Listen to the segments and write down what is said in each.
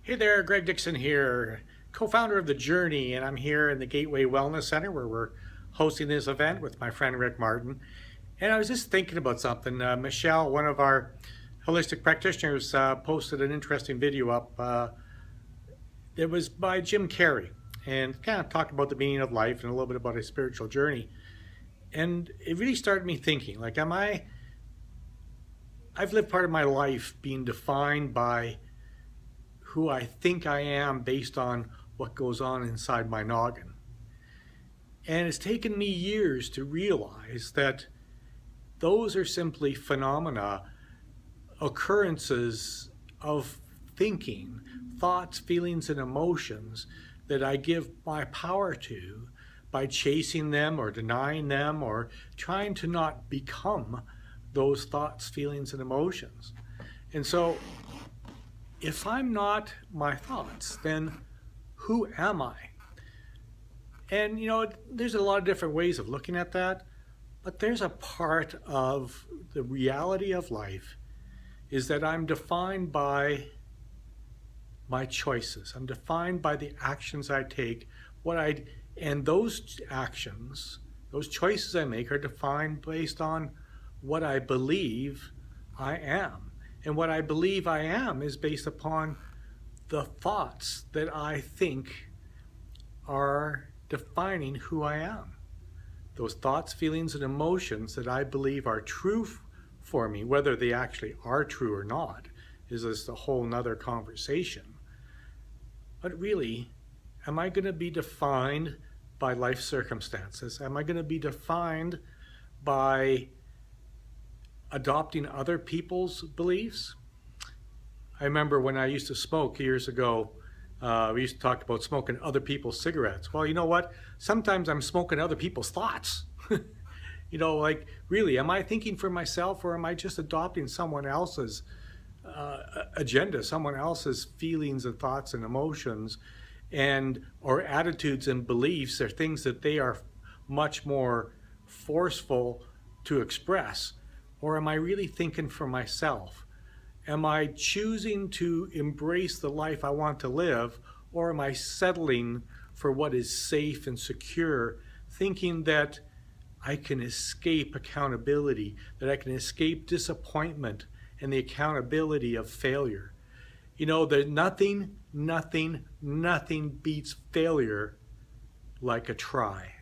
Hey there, Greg Dixon here, co-founder of The Journey, and I'm here in the Gateway Wellness Center where we're hosting this event with my friend Rick Martin. And I was just thinking about something. Michelle, one of our holistic practitioners, posted an interesting video up. It was by Jim Carrey and kind of talked about the meaning of life and a little bit about his spiritual journey. And it really started me thinking, like, I've lived part of my life being defined by who I think I am based on what goes on inside my noggin. And it's taken me years to realize that those are simply phenomena, occurrences of thinking, thoughts, feelings, and emotions that I give my power to by chasing them or denying them or trying to not become those thoughts, feelings, and emotions. And so if I'm not my thoughts, then who am I? And there's a lot of different ways of looking at that, but there's a part of the reality of life is that I'm defined by my choices. I'm defined by the actions I take, and those actions, those choices I make are defined based on what I believe I am. And what I believe I am is based upon the thoughts that I think are defining who I am. Those thoughts, feelings, and emotions that I believe are true for me, whether they actually are true or not, is just a whole nother conversation. But really, am I going to be defined by life circumstances? Am I going to be defined by adopting other people's beliefs? I remember when I used to smoke years ago, we used to talk about smoking other people's cigarettes. Well, you know what? Sometimes I'm smoking other people's thoughts. Like, really, am I thinking for myself, or am I just adopting someone else's agenda, someone else's feelings and thoughts and emotions, or attitudes and beliefs, or things that they are much more forceful to express? Or am I really thinking for myself? Am I choosing to embrace the life I want to live, or am I settling for what is safe and secure, thinking that I can escape accountability, that I can escape disappointment and the accountability of failure? That nothing beats failure like a try.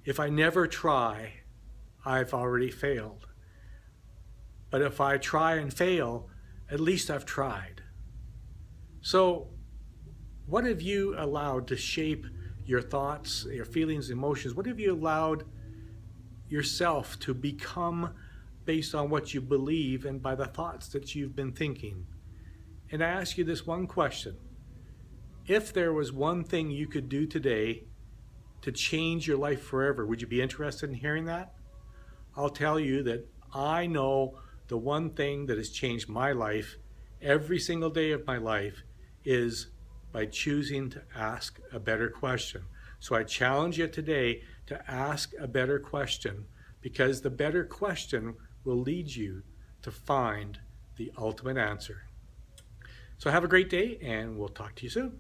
If I never try, I've already failed. But if I try and fail, at least I've tried. So what have you allowed to shape your thoughts, your feelings, emotions? What have you allowed yourself to become based on what you believe and by the thoughts that you've been thinking? And I ask you this one question. If there was one thing you could do today to change your life forever, would you be interested in hearing that? I'll tell you that I know the one thing that has changed my life every single day of my life is by choosing to ask a better question. So I challenge you today to ask a better question, because the better question will lead you to find the ultimate answer. So have a great day, and we'll talk to you soon.